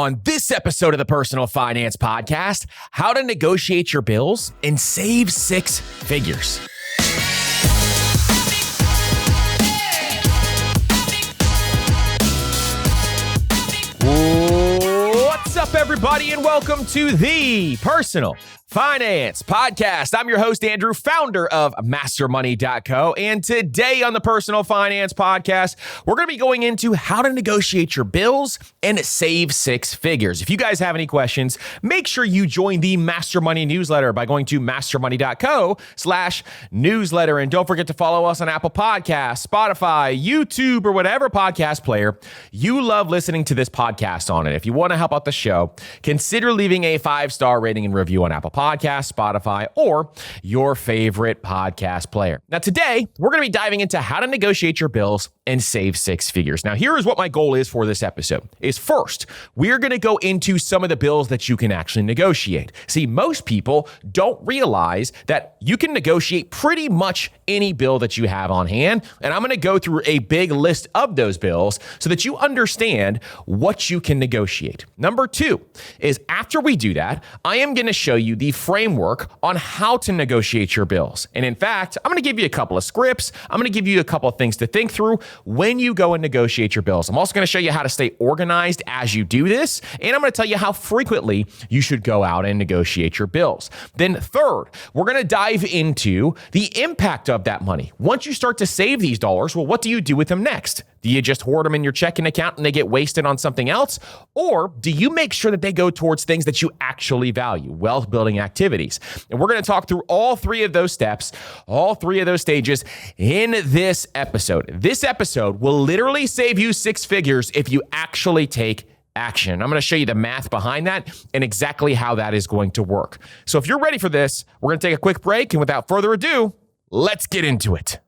On this episode of the Personal Finance Podcast, how to negotiate your bills and save six figures. What's up, everybody, and welcome to the Personal Finance Podcast. I'm your host, Andrew, founder of mastermoney.co. And today on the Personal Finance Podcast, we're going to be going into how to negotiate your bills and save six figures. If you guys have any questions, make sure you join the Master Money newsletter by going to mastermoney.co/newsletter. And don't forget to follow us on Apple Podcasts, Spotify, YouTube, or whatever podcast player you love listening to this podcast on. And if you want to help out the show, consider leaving a 5-star rating and review on Apple Podcasts, Spotify, or your favorite podcast player. Now, today, we're going to be diving into how to negotiate your bills and save six figures. Now, here is what my goal is for this episode. First, we're going to go into some of the bills that you can actually negotiate. See, most people don't realize that you can negotiate pretty much any bill that you have on hand, and I'm going to go through a big list of those bills so that you understand what you can negotiate. Number two is, after we do that, I am going to show you the framework on how to negotiate your bills. And in fact, I'm going to give you a couple of scripts. I'm going to give you a couple of things to think through when you go and negotiate your bills. I'm also going to show you how to stay organized as you do this. And I'm going to tell you how frequently you should go out and negotiate your bills. Then third, we're going to dive into the impact of that money. Once you start to save these dollars, well, what do you do with them next? Do you just hoard them in your checking account and they get wasted on something else? Or do you make sure that they go towards things that you actually value, wealth building activities? And we're going to talk through all three of those steps, all three of those stages in this episode. This episode will literally save you six figures if you actually take action. I'm going to show you the math behind that and exactly how that is going to work. So if you're ready for this, we're going to take a quick break. And without further ado, let's get into it.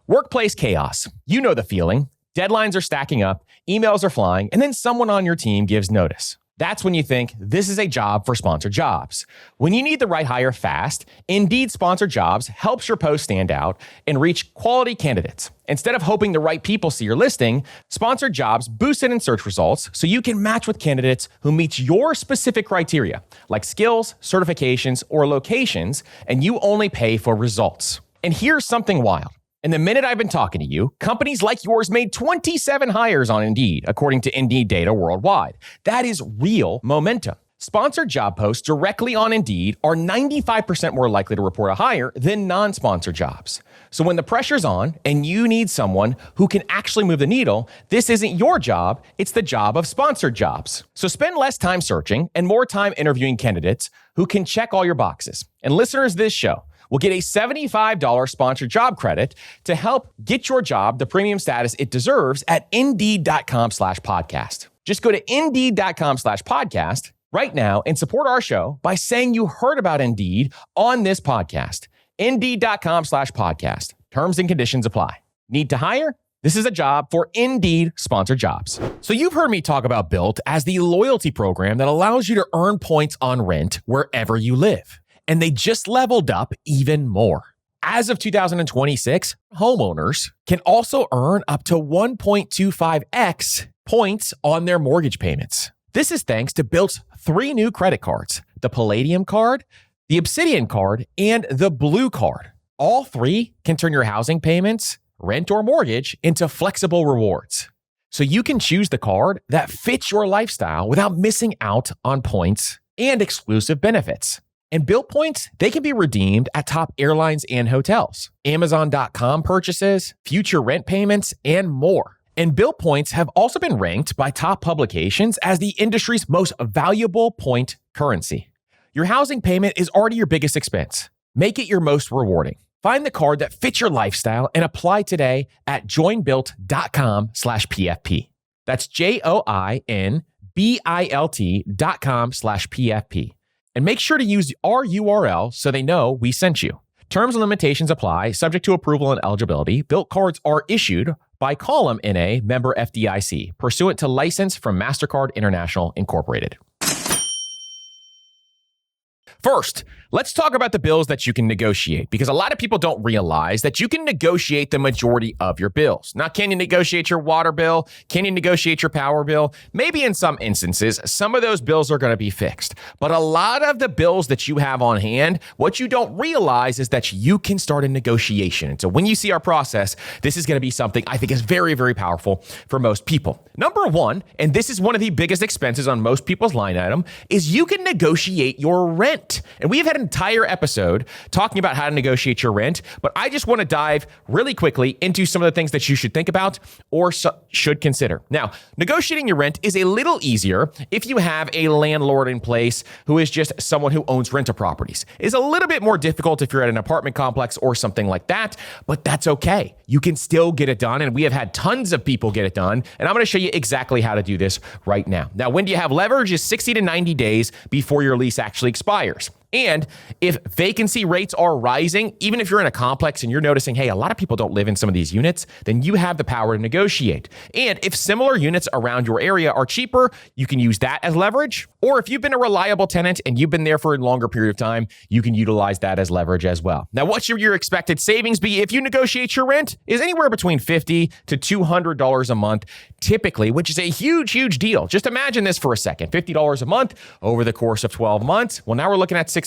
Workplace chaos. You know the feeling. Deadlines are stacking up, emails are flying, and then someone on your team gives notice. That's when you think this is a job for sponsored jobs. When you need the right hire fast, Indeed Sponsored Jobs helps your post stand out and reach quality candidates. Instead of hoping the right people see your listing, Sponsored Jobs boost it in search results so you can match with candidates who meet your specific criteria, like skills, certifications, or locations, and you only pay for results. And here's something wild. In the minute I've been talking to you, companies like yours made 27 hires on Indeed, according to Indeed data worldwide. That is real momentum. Sponsored job posts directly on Indeed are 95% more likely to report a hire than non-sponsored jobs. So when the pressure's on and you need someone who can actually move the needle, this isn't your job, it's the job of sponsored jobs. So spend less time searching and more time interviewing candidates who can check all your boxes. And listeners of this show will get a $75 sponsored job credit to help get your job the premium status it deserves at Indeed.com/podcast. Just go to Indeed.com/podcast right now and support our show by saying you heard about Indeed on this podcast. Indeed.com/podcast. Terms and conditions apply. Need to hire? This is a job for Indeed Sponsored Jobs. So you've heard me talk about Built as the loyalty program that allows you to earn points on rent wherever you live. And they just leveled up even more. As of 2026, homeowners can also earn up to 1.25x points on their mortgage payments. This is thanks to Built's 3 new credit cards, the Palladium card, the Obsidian card, and the Blue card. All 3 can turn your housing payments, rent, or mortgage into flexible rewards. So you can choose the card that fits your lifestyle without missing out on points and exclusive benefits. And Built points, they can be redeemed at top airlines and hotels, Amazon.com purchases, future rent payments, and more. And Built points have also been ranked by top publications as the industry's most valuable point currency. Your housing payment is already your biggest expense. Make it your most rewarding. Find the card that fits your lifestyle and apply today at joinbuilt.com/PFP. That's JOINBILT.com/PFP. And make sure to use our URL so they know we sent you. Terms and limitations apply, subject to approval and eligibility. Built cards are issued by Column NA, member FDIC, pursuant to license from MasterCard International Incorporated. First, let's talk about the bills that you can negotiate, because a lot of people don't realize that you can negotiate the majority of your bills. Now, can you negotiate your water bill? Can you negotiate your power bill? Maybe in some instances, some of those bills are going to be fixed. But a lot of the bills that you have on hand, what you don't realize is that you can start a negotiation. And so when you see our process, this is going to be something I think is very, very powerful for most people. Number one, and this is one of the biggest expenses on most people's line item, is you can negotiate your rent. And we've had an entire episode talking about how to negotiate your rent, but I just want to dive really quickly into some of the things that you should think about or should consider. Now, negotiating your rent is a little easier if you have a landlord in place who is just someone who owns rental properties. It's a little bit more difficult if you're at an apartment complex or something like that, but that's okay. You can still get it done, and we have had tons of people get it done, and I'm going to show you exactly how to do this right now. Now, when do you have leverage is 60 to 90 days before your lease actually expires. And if vacancy rates are rising, even if you're in a complex and you're noticing, hey, a lot of people don't live in some of these units, then you have the power to negotiate. And if similar units around your area are cheaper, you can use that as leverage. Or if you've been a reliable tenant and you've been there for a longer period of time, you can utilize that as leverage as well. Now, what should your expected savings be if you negotiate your rent? Is anywhere between $50 to $200 a month, typically, which is a huge, huge deal. Just imagine this for a second. $50 a month over the course of 12 months. Well, now we're looking at $600.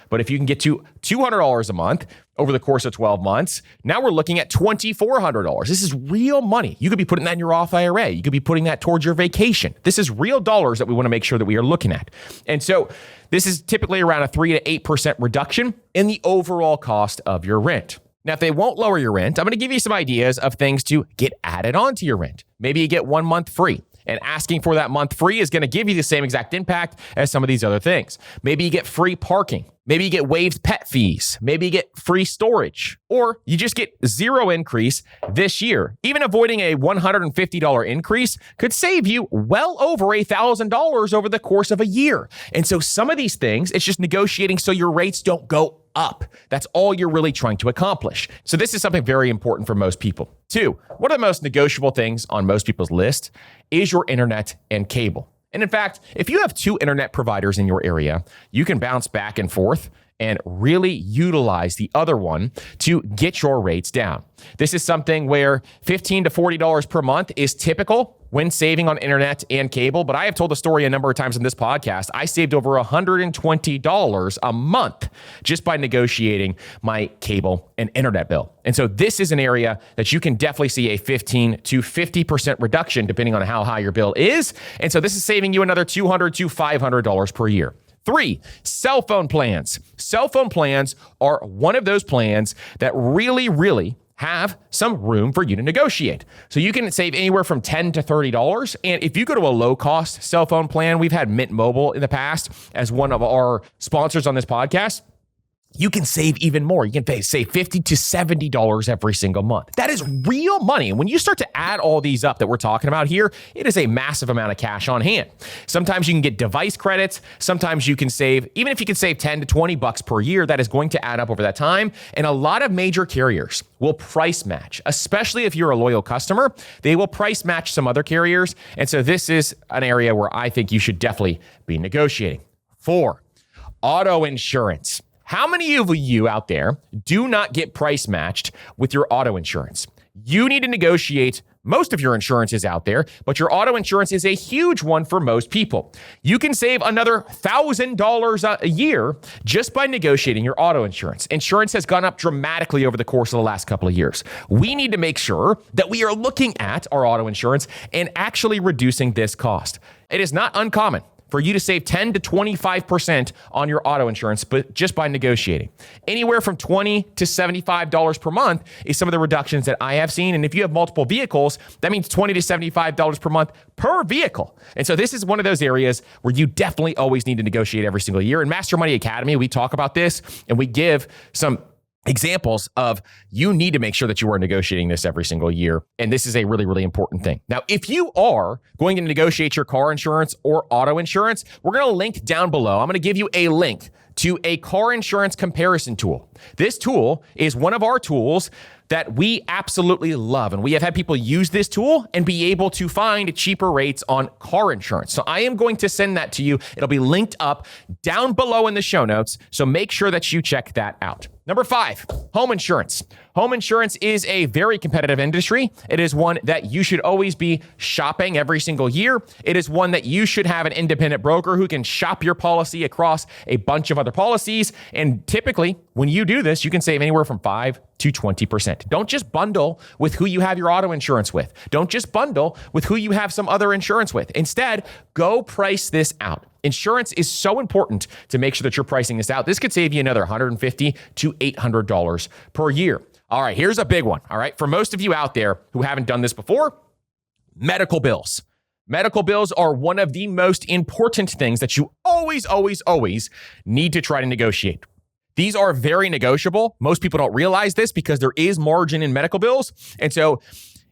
But if you can get to $200 a month over the course of 12 months, now we're looking at $2,400. This is real money. You could be putting that in your Roth IRA. You could be putting that towards your vacation. This is real dollars that we want to make sure that we are looking at. And so this is typically around a 3 to 8% reduction in the overall cost of your rent. Now, if they won't lower your rent, I'm going to give you some ideas of things to get added onto your rent. Maybe you get 1 month free. And asking for that month free is going to give you the same exact impact as some of these other things. Maybe you get free parking. Maybe you get waived pet fees. Maybe you get free storage. Or you just get zero increase this year. Even avoiding a $150 increase could save you well over $1,000 over the course of a year. And so some of these things, it's just negotiating so your rates don't go up. That's all you're really trying to accomplish. So this is something very important for most people. 2, one of the most negotiable things on most people's list is your internet and cable. And in fact, if you have 2 internet providers in your area, you can bounce back and forth and really utilize the other one to get your rates down. This is something where $15 to $40 per month is typical when saving on internet and cable. But I have told the story a number of times in this podcast. I saved over $120 a month just by negotiating my cable and internet bill. And so this is an area that you can definitely see a 15 to 50% reduction depending on how high your bill is. And so this is saving you another $200 to $500 per year. 3, cell phone plans. Cell phone plans are one of those plans that really have some room for you to negotiate. So you can save anywhere from $10 to $30. And if you go to a low-cost cell phone plan, we've had Mint Mobile in the past as one of our sponsors on this podcast, you can save even more. You can save $50 to $70 every single month. That is real money. And when you start to add all these up that we're talking about here, it is a massive amount of cash on hand. Sometimes you can get device credits. Sometimes you can save, even if you can save 10 to 20 bucks per year, that is going to add up over that time. And a lot of major carriers will price match, especially if you're a loyal customer. They will price match some other carriers. And so this is an area where I think you should definitely be negotiating. 4, auto insurance. How many of you out there do not get price matched with your auto insurance? You need to negotiate. Most of your insurance is out there, but your auto insurance is a huge one for most people. You can save another $1,000 a year just by negotiating your auto insurance. Insurance has gone up dramatically over the course of the last couple of years. We need to make sure that we are looking at our auto insurance and actually reducing this cost. It is not uncommon for you to save 10 to 25% on your auto insurance, but just by negotiating. Anywhere from $20 to $75 per month is some of the reductions that I have seen. And if you have multiple vehicles, that means $20 to $75 per month per vehicle. And so this is one of those areas where you definitely always need to negotiate every single year. In Master Money Academy, we talk about this and we give some examples of you need to make sure that you are negotiating this every single year. And this is a really important thing. Now, if you are going to negotiate your car insurance or auto insurance, we're going to link down below. I'm going to give you a link to a car insurance comparison tool. This tool is one of our tools that we absolutely love. And we have had people use this tool and be able to find cheaper rates on car insurance. So I am going to send that to you. It'll be linked up down below in the show notes. So make sure that you check that out. Number 5, home insurance. Home insurance is a very competitive industry. It is one that you should always be shopping every single year. It is one that you should have an independent broker who can shop your policy across a bunch of other policies. And typically, when you do this, you can save anywhere from 5 to 20%. Don't just bundle with who you have your auto insurance with. Don't just bundle with who you have some other insurance with. Instead, go price this out. Insurance is so important to make sure that you're pricing this out. This could save you another $150 to $800 per year. All right, here's a big one. All right, for most of you out there who haven't done this before, medical bills. Medical bills are one of the most important things that you always need to try to negotiate. These are very negotiable. Most people don't realize this because there is margin in medical bills. And so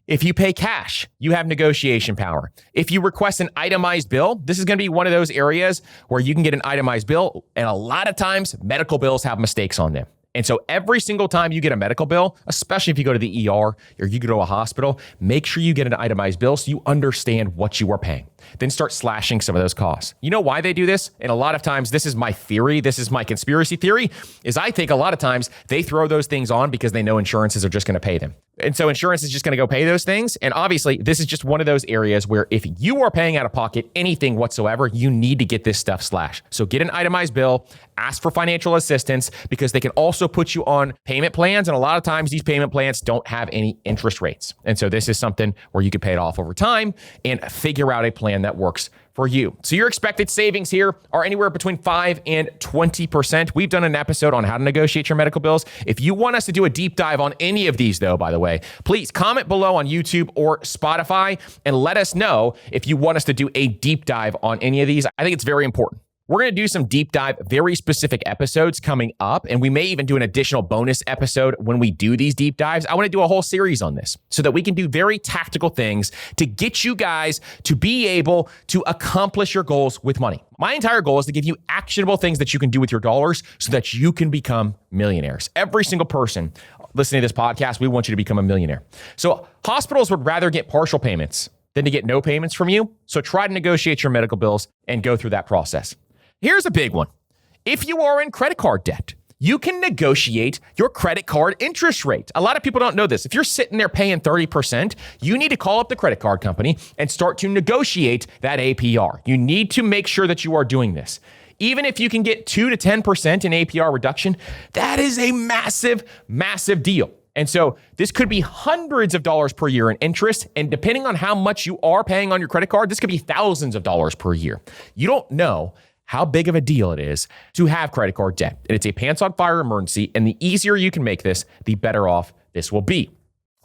if you pay cash, you have negotiation power. If you request an itemized bill, this is going to be one of those areas where you can get an itemized bill. And a lot of times, medical bills have mistakes on them. And so every single time you get a medical bill, especially if you go to the ER or you go to a hospital, make sure you get an itemized bill so you understand what you are paying. Then start slashing some of those costs. You know why they do this? And a lot of times, this is my theory, this is my conspiracy theory, is I think a lot of times they throw those things on because they know insurances are just going to pay them. And so insurance is just going to go pay those things. And obviously, this is just one of those areas where if you are paying out of pocket anything whatsoever, you need to get this stuff slashed. So get an itemized bill, ask for financial assistance because they can also put you on payment plans. And a lot of times these payment plans don't have any interest rates. And so this is something where you can pay it off over time and figure out a plan that works for you. So your expected savings here are anywhere between 5 and 20%. We've done an episode on how to negotiate your medical bills. If you want us to do a deep dive on any of these though, by the way, please comment below on YouTube or Spotify and let us know if you want us to do a deep dive on any of these. I think it's very important. We're going to do some deep dive, very specific episodes coming up, and we may even do an additional bonus episode when we do these deep dives. I want to do a whole series on this so that we can do very tactical things to get you guys to be able to accomplish your goals with money. My entire goal is to give you actionable things that you can do with your dollars so that you can become millionaires. Every single person listening to this podcast, we want you to become a millionaire. So hospitals would rather get partial payments than to get no payments from you. So try to negotiate your medical bills and go through that process. Here's a big one. If you are in credit card debt, you can negotiate your credit card interest rate. A lot of people don't know this. If you're sitting there paying 30%, you need to call up the credit card company and start to negotiate that APR. You need to make sure that you are doing this. Even if you can get 2 to 10% in APR reduction, that is a massive, massive deal. And so this could be hundreds of dollars per year in interest. And depending on how much you are paying on your credit card, this could be thousands of dollars per year. You don't know how big of a deal it is to have credit card debt. And it's a pants on fire emergency. And the easier you can make this, the better off this will be.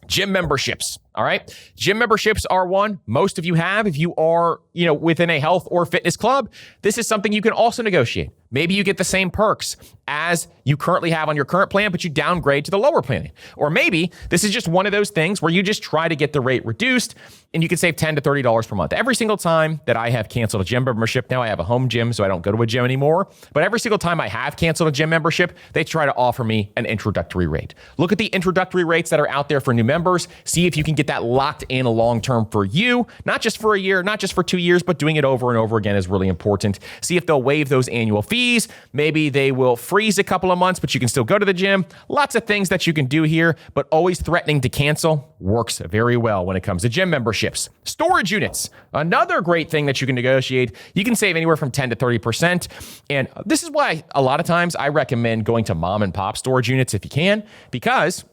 Gym memberships. All right. Gym memberships are one most of you have. If you are, within a health or fitness club, this is something you can also negotiate. Maybe you get the same perks as you currently have on your current plan, but you downgrade to the lower plan. Or maybe this is just one of those things where you just try to get the rate reduced and you can save $10 to $30 per month. Every single time that I have canceled a gym membership, now I have a home gym, so I don't go to a gym anymore. But every single time I have canceled a gym membership, they try to offer me an introductory rate. Look at the introductory rates that are out there for new members. See if you can get that locked in long-term for you, not just for a year, not just for 2 years, but doing it over and over again is really important. See if they'll waive those annual fees. Maybe they will freeze a couple of months, but you can still go to the gym. Lots of things that you can do here, but always threatening to cancel works very well when it comes to gym memberships. Storage units, another great thing that you can negotiate. You can save anywhere from 10 to 30%. And this is why a lot of times I recommend going to mom and pop storage units if you can, because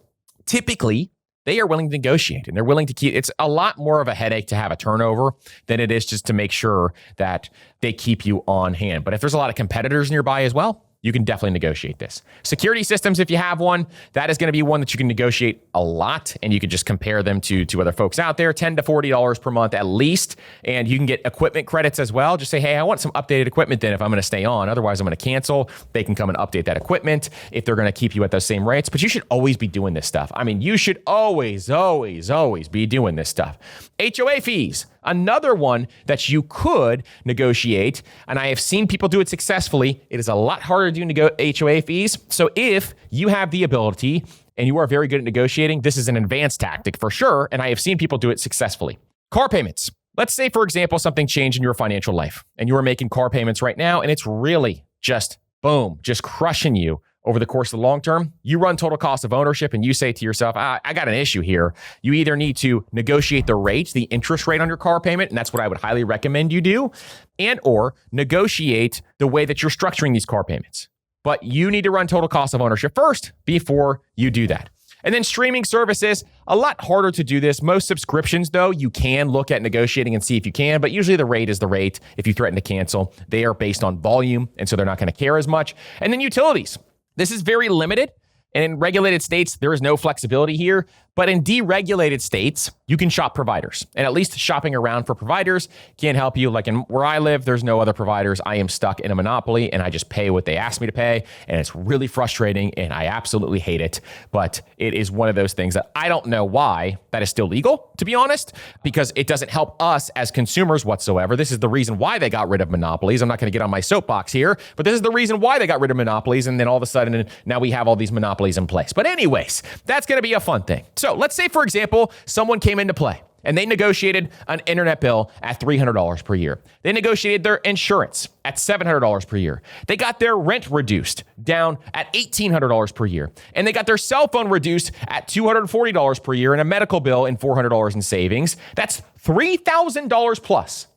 typically they are willing to negotiate and they're willing to keep. It's a lot more of a headache to have a turnover than it is just to make sure that they keep you on hand. But if there's a lot of competitors nearby as well, you can definitely negotiate this. Security systems, if you have one, that is going to be one that you can negotiate a lot, and you can just compare them to other folks out there, $10 to $40 per month at least. And you can get equipment credits as well. Just say, hey, I want some updated equipment then if I'm going to stay on. Otherwise, I'm going to cancel. They can come and update that equipment if they're going to keep you at those same rates. But you should always be doing this stuff. I mean, you should always be doing this stuff. HOA fees. Another one that you could negotiate, and I have seen people do it successfully. It is a lot harder to do HOA fees. So if you have the ability and you are very good at negotiating, this is an advanced tactic for sure, and I have seen people do it successfully. Car payments. Let's say, for example, something changed in your financial life, and you are making car payments right now, and it's really just boom, just crushing you over the course of the long term. You run total cost of ownership, and you say to yourself, I got an issue here. You either need to negotiate the rate, the interest rate on your car payment, and that's what I would highly recommend you do, and or negotiate the way that you're structuring these car payments. But you need to run total cost of ownership first before you do that. And then streaming services, a lot harder to do this. Most subscriptions, though, you can look at negotiating and see if you can, but usually the rate is the rate. If you threaten to cancel, they are based on volume, and so they're not going to care as much. And then utilities. This is very limited. And in regulated states, there is no flexibility here. But in deregulated states, you can shop providers. And at least shopping around for providers can help you. Like in where I live, there's no other providers. I am stuck in a monopoly and I just pay what they ask me to pay. And it's really frustrating and I absolutely hate it. But it is one of those things that I don't know why that is still legal, to be honest, because it doesn't help us as consumers whatsoever. This is the reason why they got rid of monopolies. I'm not going to get on my soapbox here, but this is the reason why they got rid of monopolies. And then all of a sudden, now we have all these monopolies in place. But anyways, that's going to be a fun thing. So let's say, for example, someone came into play and they negotiated an internet bill at $300 per year. They negotiated their insurance at $700 per year. They got their rent reduced down at $1,800 per year. And they got their cell phone reduced at $240 per year and a medical bill and $400 in savings. That's $3,000 plus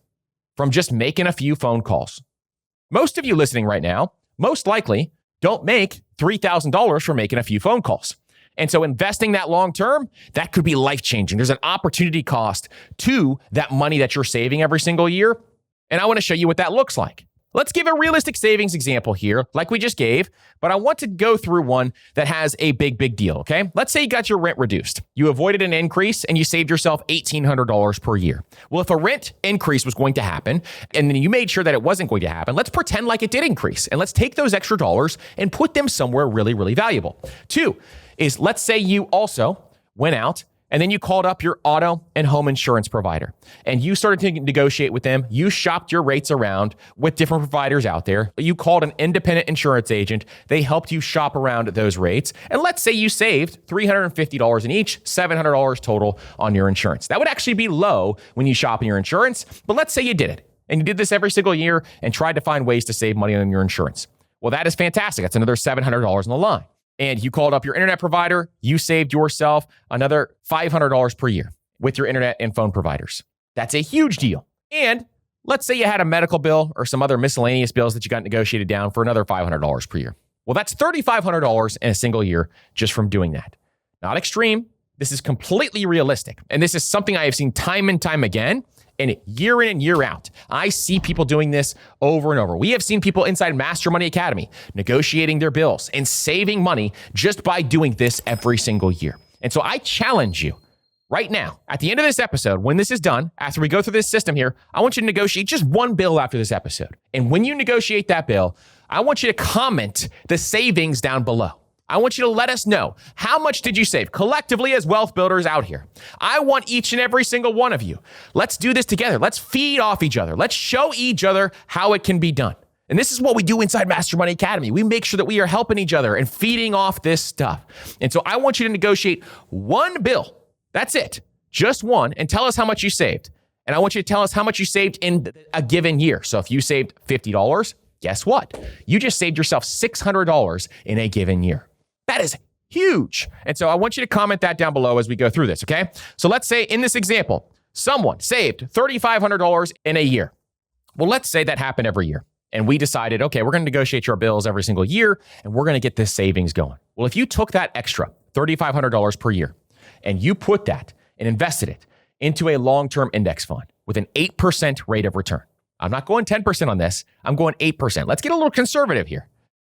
from just making a few phone calls. Most of you listening right now, most likely don't make $3,000 for making a few phone calls. And so investing that long term, that could be life-changing. There's an opportunity cost to that money that you're saving every single year. And I want to show you what that looks like. Let's give a realistic savings example here, like we just gave, but I want to go through one that has a big deal, okay? Let's say you got your rent reduced. You avoided an increase and you saved yourself $1,800 per year. Well, if a rent increase was going to happen and then you made sure that it wasn't going to happen, let's pretend like it did increase and let's take those extra dollars and put them somewhere really valuable. Two is, let's say you also went out and then you called up your auto and home insurance provider and you started to negotiate with them. You shopped your rates around with different providers out there. You called an independent insurance agent. They helped you shop around those rates. And let's say you saved $350 in each, $700 total on your insurance. That would actually be low when you shop in your insurance, but let's say you did it and you did this every single year and tried to find ways to save money on your insurance. Well, that is fantastic. That's another $700 on the line. And you called up your internet provider, you saved yourself another $500 per year with your internet and phone providers. That's a huge deal. And let's say you had a medical bill or some other miscellaneous bills that you got negotiated down for another $500 per year. Well, that's $3,500 in a single year just from doing that. Not extreme. This is completely realistic. And this is something I have seen time and time again. And year in and year out, I see people doing this over and over. We have seen people inside Master Money Academy negotiating their bills and saving money just by doing this every single year. And so I challenge you right now, at the end of this episode, when this is done, after we go through this system here, I want you to negotiate just one bill after this episode. And when you negotiate that bill, I want you to comment the savings down below. I want you to let us know, how much did you save collectively as wealth builders out here? I want each and every single one of you. Let's do this together. Let's feed off each other. Let's show each other how it can be done. And this is what we do inside Master Money Academy. We make sure that we are helping each other and feeding off this stuff. And so I want you to negotiate one bill. That's it. Just one. And tell us how much you saved. And I want you to tell us how much you saved in a given year. So if you saved $50, guess what? You just saved yourself $600 in a given year. That is huge. And so I want you to comment that down below as we go through this, okay? So let's say in this example, someone saved $3,500 in a year. Well, let's say that happened every year. And we decided, okay, we're going to negotiate your bills every single year, and we're going to get this savings going. Well, if you took that extra $3,500 per year, and you put that and invested it into a long-term index fund with an 8% rate of return. I'm not going 10% on this. I'm going 8%. Let's get a little conservative here.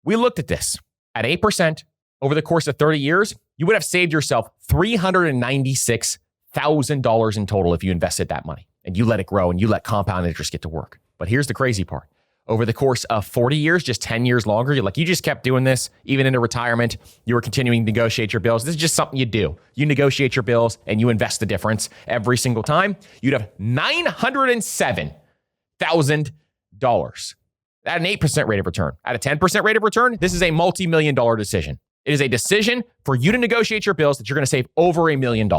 We looked at this. At 8%, over the course of 30 years, you would have saved yourself $396,000 in total if you invested that money and you let it grow and you let compound interest get to work. But here's the crazy part. Over the course of 40 years, just 10 years longer, you just kept doing this, even into retirement. You were continuing to negotiate your bills. This is just something you do. You negotiate your bills and you invest the difference every single time. You'd have $907,000 at an 8% rate of return. At a 10% rate of return, this is a multi-million-dollar decision. It is a decision for you to negotiate your bills that you're going to save over $1 million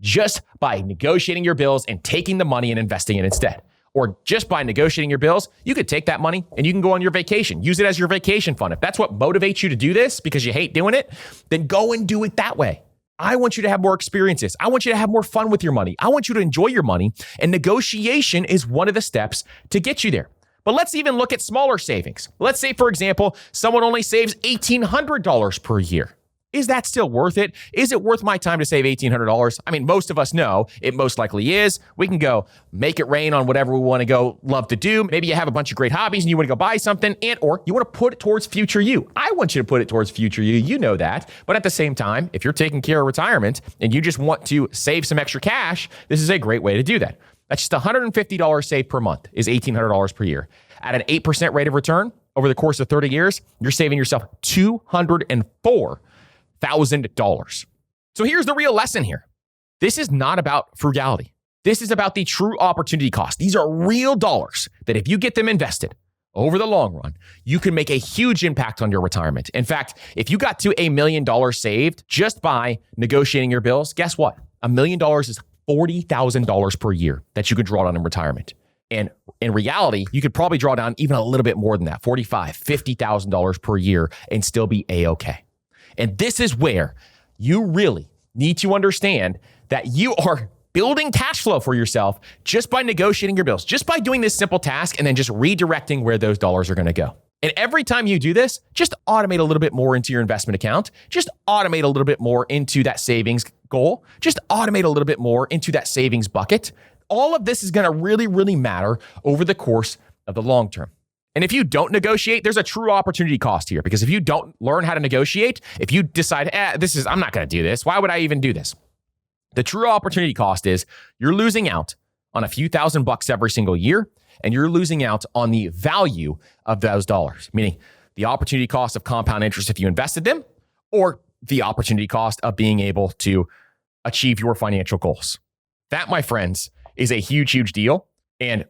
just by negotiating your bills and taking the money and investing it instead. Or just by negotiating your bills, you could take that money and you can go on your vacation. Use it as your vacation fund. If that's what motivates you to do this because you hate doing it, then go and do it that way. I want you to have more experiences. I want you to have more fun with your money. I want you to enjoy your money. And negotiation is one of the steps to get you there. But let's even look at smaller savings. Let's say, for example, someone only saves $1,800 per year. Is that still worth it? Is it worth my time to save $1,800? I mean, most of us know it most likely is. We can go make it rain on whatever we want to go love to do. Maybe you have a bunch of great hobbies and you want to go buy something, and or you want to put it towards future you. I want you to put it towards future you. You know that. But at the same time, if you're taking care of retirement and you just want to save some extra cash, this is a great way to do that. That's just $150 saved per month is $1,800 per year. At an 8% rate of return over the course of 30 years, you're saving yourself $204,000. So here's the real lesson here. This is not about frugality. This is about the true opportunity cost. These are real dollars that if you get them invested over the long run, you can make a huge impact on your retirement. In fact, if you got to $1 million saved just by negotiating your bills, guess what? $1 million is $40,000 per year that you could draw down in retirement. And in reality, you could probably draw down even a little bit more than that, $45,000, $50,000 per year and still be A-okay. And this is where you really need to understand that you are building cash flow for yourself just by negotiating your bills, just by doing this simple task and then just redirecting where those dollars are going to go. And every time you do this, just automate a little bit more into your investment account. Just automate a little bit more into that savings goal. Just automate a little bit more into that savings bucket. All of this is going to really, really matter over the course of the long term. And if you don't negotiate, there's a true opportunity cost here, because if you don't learn how to negotiate, if you decide, I'm not going to do this. Why would I even do this? The true opportunity cost is you're losing out on a few $1,000s every single year, and you're losing out on the value of those dollars, meaning the opportunity cost of compound interest if you invested them, or the opportunity cost of being able to achieve your financial goals. That, my friends, is a huge, huge deal. And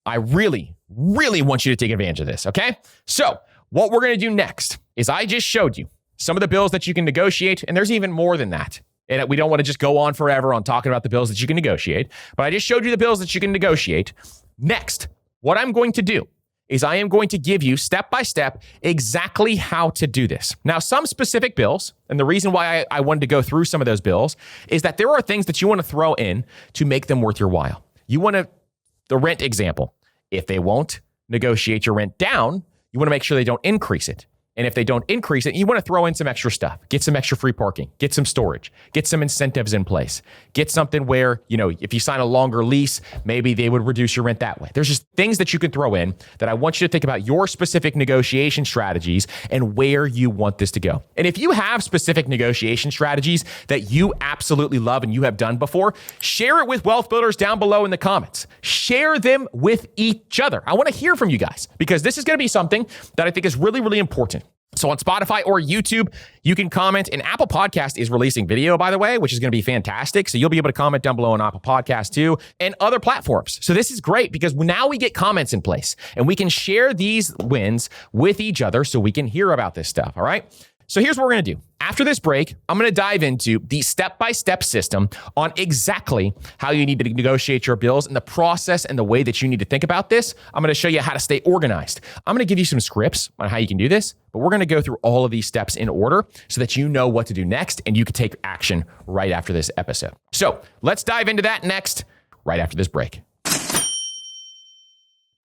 I really, really want you to take advantage of this, okay? So what we're going to do next is I just showed you some of the bills that you can negotiate, and there's even more than that. And we don't want to just go on forever on talking about the bills that you can negotiate, but I just showed you the bills that you can negotiate. Next, what I'm going to do is I am going to give you step-by-step exactly how to do this. Now, some specific bills, and the reason why I wanted to go through some of those bills is that there are things that you want to throw in to make them worth your while. You want to, the rent example, if they won't negotiate your rent down, you want to make sure they don't increase it. And if they don't increase it, you want to throw in some extra stuff, get some extra free parking, get some storage, get some incentives in place, get something where, if you sign a longer lease, maybe they would reduce your rent that way. There's just things that you can throw in that I want you to think about your specific negotiation strategies and where you want this to go. And if you have specific negotiation strategies that you absolutely love and you have done before, share it with Wealth Builders down below in the comments. Share them with each other. I want to hear from you guys because this is going to be something that I think is really, really important. So on Spotify or YouTube, you can comment, and Apple Podcast is releasing video, by the way, which is going to be fantastic. So you'll be able to comment down below on Apple Podcast too, and other platforms. So this is great because now we get comments in place and we can share these wins with each other so we can hear about this stuff. All right. So here's what we're going to do. After this break, I'm going to dive into the step-by-step system on exactly how you need to negotiate your bills and the process and the way that you need to think about this. I'm going to show you how to stay organized. I'm going to give you some scripts on how you can do this, but we're going to go through all of these steps in order so that you know what to do next and you can take action right after this episode. So let's dive into that next, right after this break.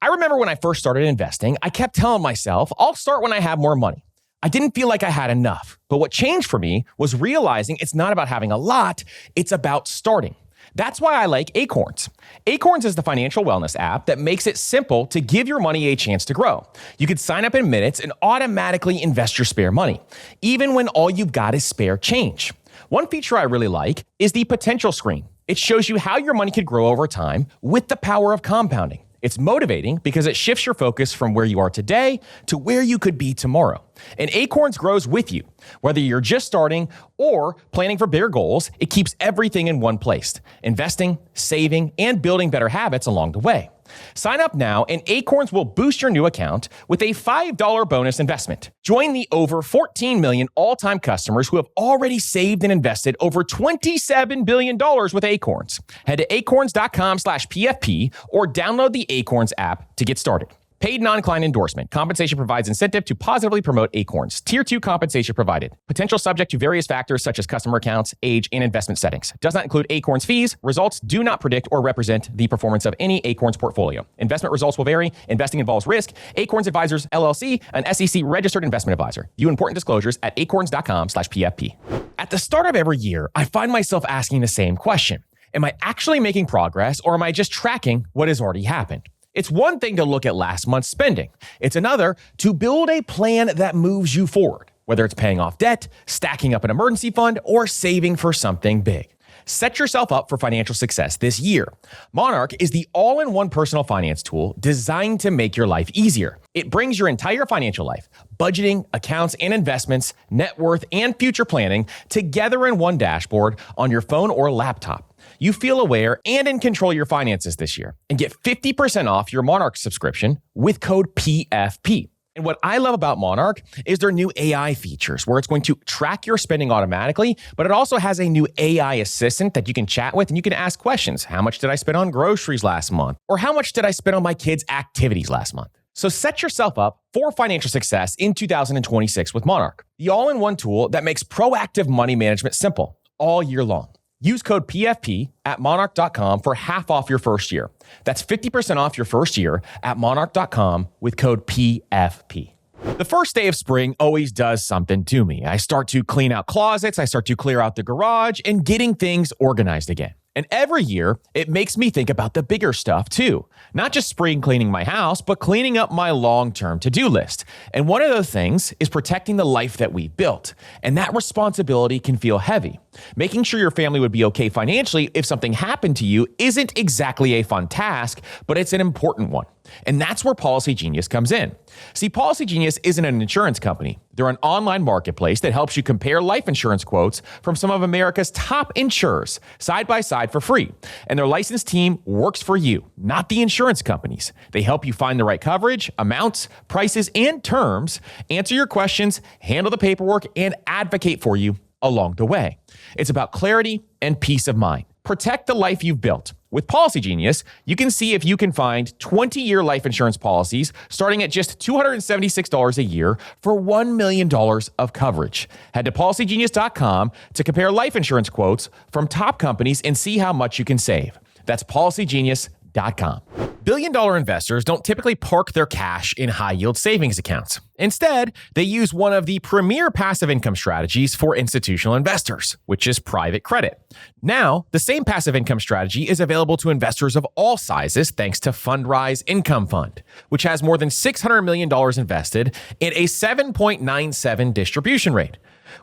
I remember when I first started investing, I kept telling myself, I'll start when I have more money. I didn't feel like I had enough, but what changed for me was realizing it's not about having a lot, it's about starting. That's why I like Acorns. Acorns is the financial wellness app that makes it simple to give your money a chance to grow. You could sign up in minutes and automatically invest your spare money, even when all you've got is spare change. One feature I really like is the potential screen. It shows you how your money could grow over time with the power of compounding. It's motivating because it shifts your focus from where you are today to where you could be tomorrow. And Acorns grows with you. Whether you're just starting or planning for bigger goals, it keeps everything in one place, investing, saving, and building better habits along the way. Sign up now and Acorns will boost your new account with a $5 bonus investment. Join the over 14 million all-time customers who have already saved and invested over $27 billion with Acorns. Head to acorns.com/PFP or download the Acorns app to get started. Paid non-client endorsement. Compensation provides incentive to positively promote Acorns. Tier 2 compensation provided. Potential subject to various factors such as customer accounts, age, and investment settings. Does not include Acorns fees. Results do not predict or represent the performance of any Acorns portfolio. Investment results will vary. Investing involves risk. Acorns Advisors, LLC, an SEC registered investment advisor. View important disclosures at acorns.com/PFP. At the start of every year, I find myself asking the same question. Am I actually making progress, or am I just tracking what has already happened? It's one thing to look at last month's spending. It's another to build a plan that moves you forward, whether it's paying off debt, stacking up an emergency fund, or saving for something big. Set yourself up for financial success this year. Monarch is the all-in-one personal finance tool designed to make your life easier. It brings your entire financial life, budgeting, accounts, and investments, net worth, and future planning together in one dashboard on your phone or laptop. You feel aware and in control of your finances this year and get 50% off your Monarch subscription with code PFP. And what I love about Monarch is their new AI features where it's going to track your spending automatically, but it also has a new AI assistant that you can chat with and you can ask questions. How much did I spend on groceries last month? Or how much did I spend on my kids' activities last month? So set yourself up for financial success in 2026 with Monarch, the all-in-one tool that makes proactive money management simple all year long. Use code PFP at monarch.com for half off your first year. That's 50% off your first year at monarch.com with code PFP. The first day of spring always does something to me. I start to clean out closets, I start to clear out the garage, and getting things organized again. And every year, it makes me think about the bigger stuff too. Not just spring cleaning my house, but cleaning up my long-term to-do list. And one of those things is protecting the life that we built. And that responsibility can feel heavy. Making sure your family would be okay financially if something happened to you isn't exactly a fun task, but it's an important one. And that's where Policy Genius comes in. See, Policy Genius isn't an insurance company. They're an online marketplace that helps you compare life insurance quotes from some of America's top insurers side by side for free. And their licensed team works for you, not the insurance companies. They help you find the right coverage, amounts, prices, and terms, answer your questions, handle the paperwork, and advocate for you along the way. It's about clarity and peace of mind. Protect the life you've built. With Policy Genius, you can see if you can find 20-year life insurance policies starting at just $276 a year for $1 million of coverage. Head to policygenius.com to compare life insurance quotes from top companies and see how much you can save. That's policygenius.com. Billion-dollar investors don't typically park their cash in high-yield savings accounts. Instead, they use one of the premier passive income strategies for institutional investors, which is private credit. Now, the same passive income strategy is available to investors of all sizes thanks to Fundrise Income Fund, which has more than $600 million invested in a 7.97 distribution rate.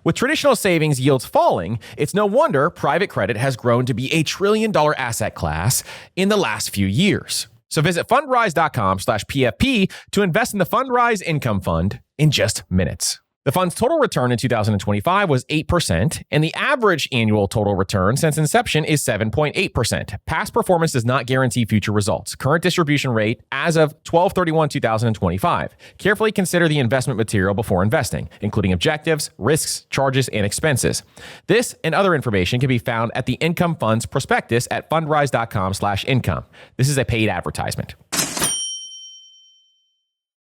With traditional savings yields falling, it's no wonder private credit has grown to be a $1 trillion asset class in the last few years. So visit fundrise.com/PFP to invest in the Fundrise Income Fund in just minutes. The fund's total return in 2025 was 8%, and the average annual total return since inception is 7.8%. Past performance does not guarantee future results. Current distribution rate as of 12/31/2025. Carefully consider the investment material before investing, including objectives, risks, charges, and expenses. This and other information can be found at the Income Fund's prospectus at fundrise.com/income. This is a paid advertisement.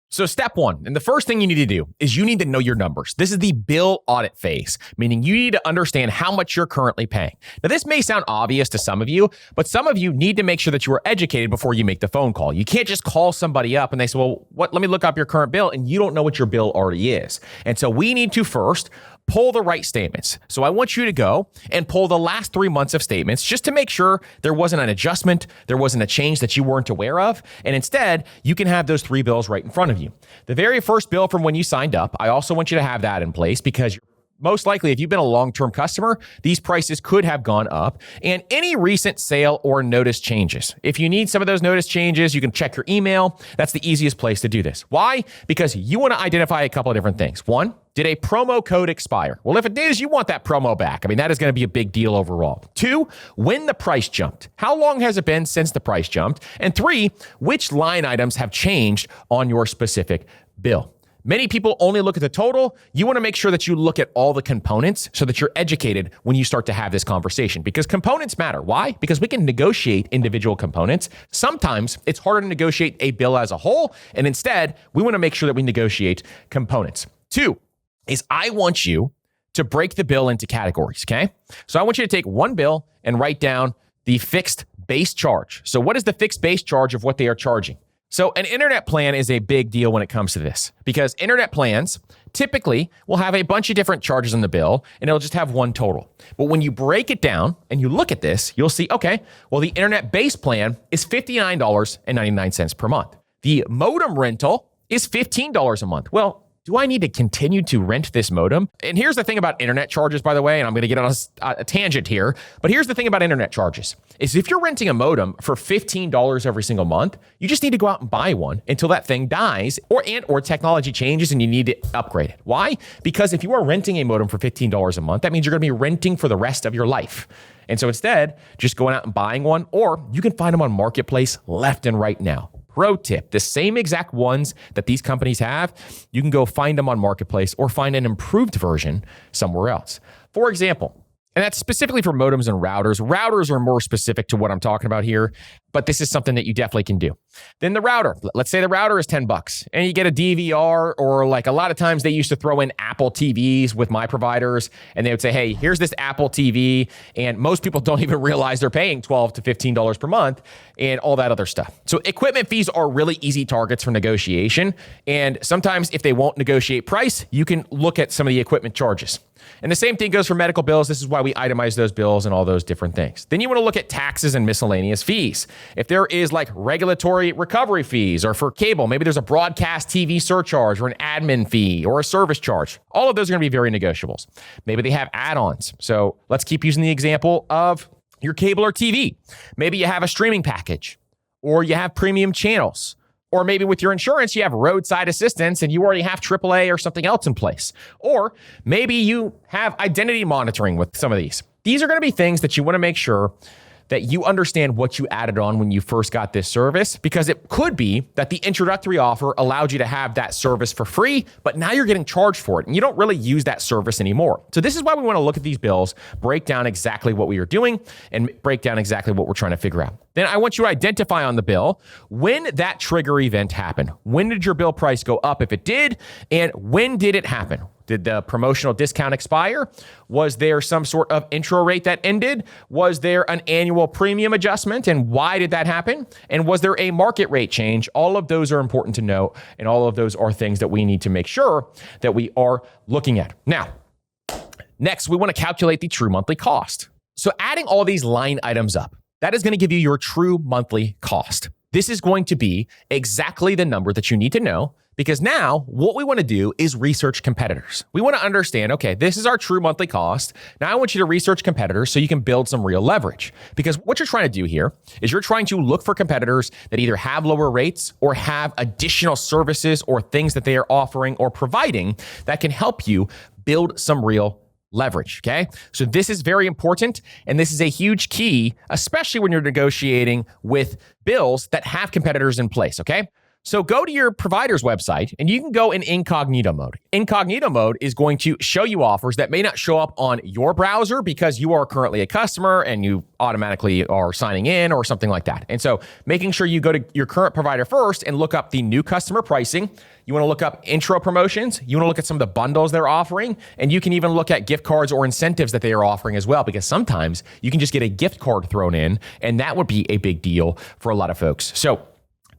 So step one, and the first thing you need to do is you need to know your numbers. This is the bill audit phase, meaning you need to understand how much you're currently paying. Now, this may sound obvious to some of you, but some of you need to make sure that you are educated before you make the phone call. You can't just call somebody up and they say, well, let me look up your current bill, and you don't know what your bill already is. And so we need to first pull the right statements. So I want you to go and pull the last 3 months of statements just to make sure there wasn't an adjustment, there wasn't a change that you weren't aware of, and instead, you can have those 3 bills right in front of you. The very first bill from when you signed up, I also want you to have that in place because you're most likely, if you've been a long-term customer, these prices could have gone up. And any recent sale or notice changes. If you need some of those notice changes, you can check your email. That's the easiest place to do this. Why? Because you want to identify a couple of different things. One, did a promo code expire? Well, if it is, you want that promo back. I mean, that is going to be a big deal overall. Two, when the price jumped. How long has it been since the price jumped? And three, which line items have changed on your specific bill? Many people only look at the total. You want to make sure that you look at all the components so that you're educated when you start to have this conversation, because components matter. Why? Because we can negotiate individual components. Sometimes it's harder to negotiate a bill as a whole, and instead, we want to make sure that we negotiate components. Two is I want you to break the bill into categories, okay? So I want you to take one bill and write down the fixed base charge. So what is the fixed base charge of what they are charging? So an internet plan is a big deal when it comes to this, because internet plans typically will have a bunch of different charges on the bill and it'll just have one total. But when you break it down and you look at this, you'll see, okay, well, the internet base plan is $59.99 per month. The modem rental is $15 a month. Well, do I need to continue to rent this modem? And here's the thing about internet charges, by the way, and I'm going to get on a tangent here, but here's the thing about internet charges, is if you're renting a modem for $15 every single month, you just need to go out and buy one until that thing dies or technology changes and you need to upgrade it. Why? Because if you are renting a modem for $15 a month, that means you're going to be renting for the rest of your life. And so instead, just going out and buying one, or you can find them on Marketplace left and right now. Pro tip, the same exact ones that these companies have, you can go find them on Marketplace or find an improved version somewhere else. For example, and that's specifically for modems and routers. Routers are more specific to what I'm talking about here, but this is something that you definitely can do. Then the router, let's say the router is $10 and you get a DVR, or like a lot of times they used to throw in Apple TVs with my providers and they would say, hey, here's this Apple TV. And most people don't even realize they're paying $12 to $15 per month and all that other stuff. So equipment fees are really easy targets for negotiation. And sometimes if they won't negotiate price, you can look at some of the equipment charges. And the same thing goes for medical bills. This is why we itemize those bills and all those different things. Then you want to look at taxes and miscellaneous fees. If there is like regulatory recovery fees, or for cable, maybe there's a broadcast TV surcharge or an admin fee or a service charge. All of those are going to be very negotiables. Maybe they have add-ons. So let's keep using the example of your cable or TV. Maybe you have a streaming package, or you have premium channels. Or maybe with your insurance, you have roadside assistance and you already have AAA or something else in place. Or maybe you have identity monitoring with some of these. These are going to be things that you want to make sure that you understand what you added on when you first got this service, because it could be that the introductory offer allowed you to have that service for free, but now you're getting charged for it and you don't really use that service anymore. So this is why we want to look at these bills, break down exactly what we are doing, and break down exactly what we're trying to figure out. Then I want you to identify on the bill when that trigger event happened. When did your bill price go up if it did? And when did it happen? Did the promotional discount expire? Was there some sort of intro rate that ended? Was there an annual premium adjustment? And why did that happen? And was there a market rate change? All of those are important to know. And all of those are things that we need to make sure that we are looking at. Now, next, we want to calculate the true monthly cost. So adding all these line items up, that is going to give you your true monthly cost. This is going to be exactly the number that you need to know, because now what we want to do is research competitors. We want to understand, okay, this is our true monthly cost. Now I want you to research competitors so you can build some real leverage. Because what you're trying to do here is you're trying to look for competitors that either have lower rates or have additional services or things that they are offering or providing that can help you build some real leverage, okay? So this is very important, and this is a huge key, especially when you're negotiating with bills that have competitors in place, okay? So go to your provider's website and you can go in incognito mode. Incognito mode is going to show you offers that may not show up on your browser because you are currently a customer and you automatically are signing in or something like that. And so making sure you go to your current provider first and look up the new customer pricing. You want to look up intro promotions. You want to look at some of the bundles they're offering. And you can even look at gift cards or incentives that they are offering as well, because sometimes you can just get a gift card thrown in and that would be a big deal for a lot of folks. So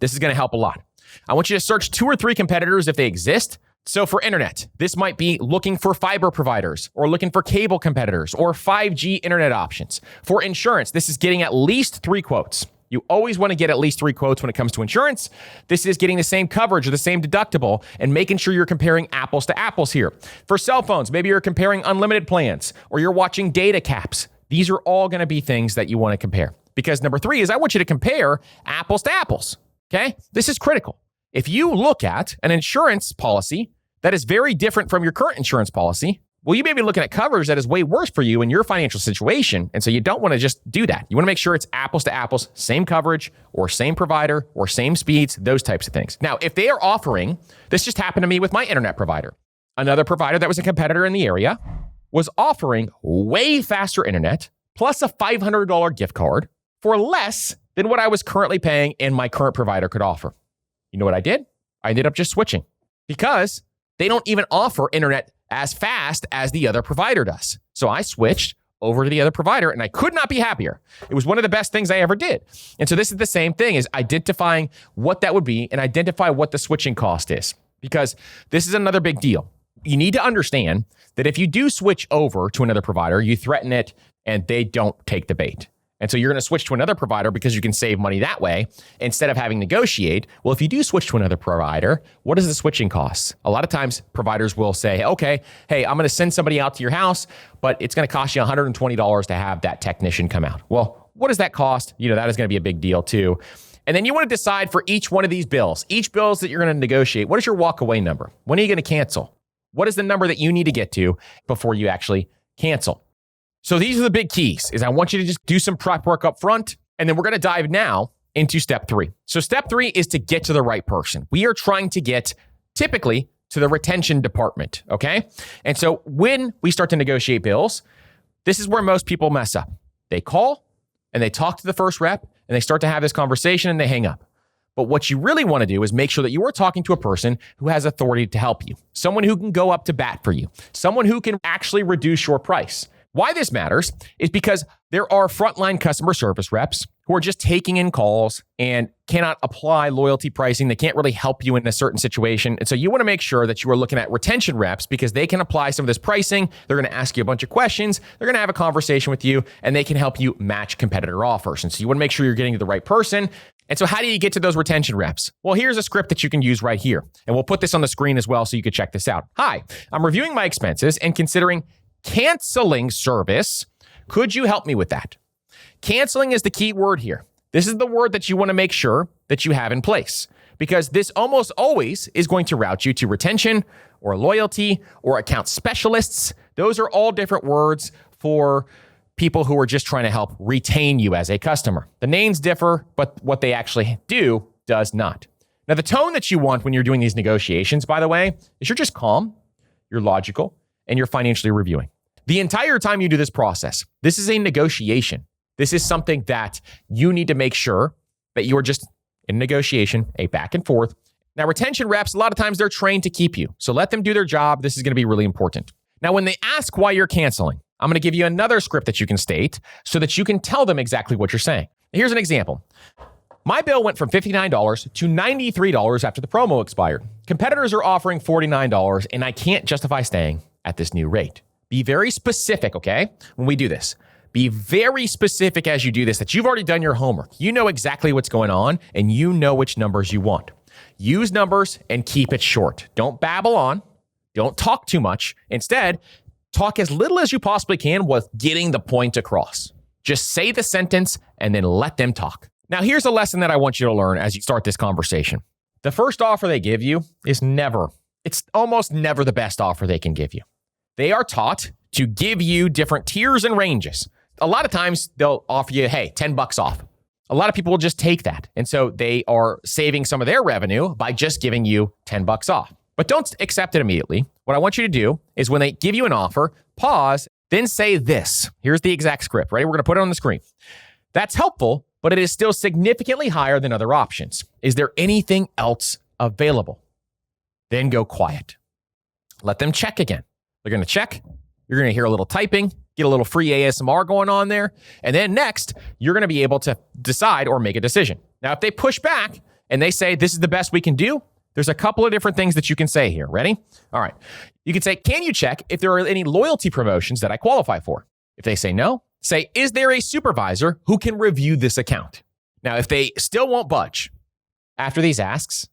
this is going to help a lot. I want you to search 2 or 3 competitors if they exist. So for internet, this might be looking for fiber providers or looking for cable competitors or 5G internet options. For insurance, this is getting at least 3 quotes. You always want to get at least 3 quotes when it comes to insurance. This is getting the same coverage or the same deductible and making sure you're comparing apples to apples here. For cell phones, maybe you're comparing unlimited plans or you're watching data caps. These are all going to be things that you want to compare. Because number 3 is I want you to compare apples to apples. Okay? This is critical. If you look at an insurance policy that is very different from your current insurance policy, well, you may be looking at coverage that is way worse for you in your financial situation. And so you don't want to just do that. You want to make sure it's apples to apples, same coverage or same provider or same speeds, those types of things. Now, if they are offering, this just happened to me with my internet provider. Another provider that was a competitor in the area was offering way faster internet plus a $500 gift card for less than what I was currently paying and my current provider could offer. You know what I did? I ended up just switching because they don't even offer internet as fast as the other provider does. So I switched over to the other provider and I could not be happier. It was one of the best things I ever did. And so this is the same thing, is identifying what that would be and identify what the switching cost is, because this is another big deal. You need to understand that if you do switch over to another provider, you threaten it and they don't take the bait. And so you're going to switch to another provider because you can save money that way instead of having to negotiate. Well, if you do switch to another provider, what is the switching costs? A lot of times providers will say, okay, hey, I'm going to send somebody out to your house, but it's going to cost you $120 to have that technician come out. Well, what does that cost? That is going to be a big deal too. And then you want to decide for each one of these bills, each bills that you're going to negotiate, what is your walkaway number? When are you going to cancel? What is the number that you need to get to before you actually cancel? So these are the big keys, is I want you to just do some prep work up front, and then we're going to dive now into step 3. So step 3 is to get to the right person. We are trying to get typically to the retention department, okay? And so when we start to negotiate bills, this is where most people mess up. They call and they talk to the first rep and they start to have this conversation and they hang up. But what you really want to do is make sure that you are talking to a person who has authority to help you, someone who can go up to bat for you, someone who can actually reduce your price. Why this matters is because there are frontline customer service reps who are just taking in calls and cannot apply loyalty pricing. They can't really help you in a certain situation. And so you want to make sure that you are looking at retention reps because they can apply some of this pricing. They're going to ask you a bunch of questions. They're going to have a conversation with you and they can help you match competitor offers. And so you want to make sure you're getting to the right person. And so how do you get to those retention reps? Well, here's a script that you can use right here. And we'll put this on the screen as well so you can check this out. Hi, I'm reviewing my expenses and considering canceling service. Could you help me with that? Canceling is the key word here. This is the word that you want to make sure that you have in place because this almost always is going to route you to retention or loyalty or account specialists. Those are all different words for people who are just trying to help retain you as a customer. The names differ, but what they actually do does not. Now, the tone that you want when you're doing these negotiations, by the way, is you're just calm, you're logical, and you're financially reviewing. The entire time you do this process, this is a negotiation. This is something that you need to make sure that you are just in negotiation, a back and forth. Now, retention reps, a lot of times they're trained to keep you. So let them do their job. This is going to be really important. Now, when they ask why you're canceling, I'm going to give you another script that you can state so that you can tell them exactly what you're saying. Here's an example. My bill went from $59 to $93 after the promo expired. Competitors are offering $49 and I can't justify staying at this new rate. Be very specific, okay? When we do this, be very specific as you do this, that you've already done your homework. You know exactly what's going on and you know which numbers you want. Use numbers and keep it short. Don't babble on. Don't talk too much. Instead, talk as little as you possibly can with getting the point across. Just say the sentence and then let them talk. Now, here's a lesson that I want you to learn as you start this conversation. The first offer they give you is it's almost never the best offer they can give you. They are taught to give you different tiers and ranges. A lot of times they'll offer you, hey, $10 off. A lot of people will just take that. And so they are saving some of their revenue by just giving you $10 off. But don't accept it immediately. What I want you to do is when they give you an offer, pause, then say this. Here's the exact script, right? We're going to put it on the screen. That's helpful, but it is still significantly higher than other options. Is there anything else available? Then go quiet. Let them check again. They're going to check. You're going to hear a little typing, get a little free ASMR going on there. And then next, you're going to be able to decide or make a decision. Now, if they push back and they say, this is the best we can do, there's a couple of different things that you can say here. Ready? All right. You can say, can you check if there are any loyalty promotions that I qualify for? If they say no, say, is there a supervisor who can review this account? Now, if they still won't budge after these asks,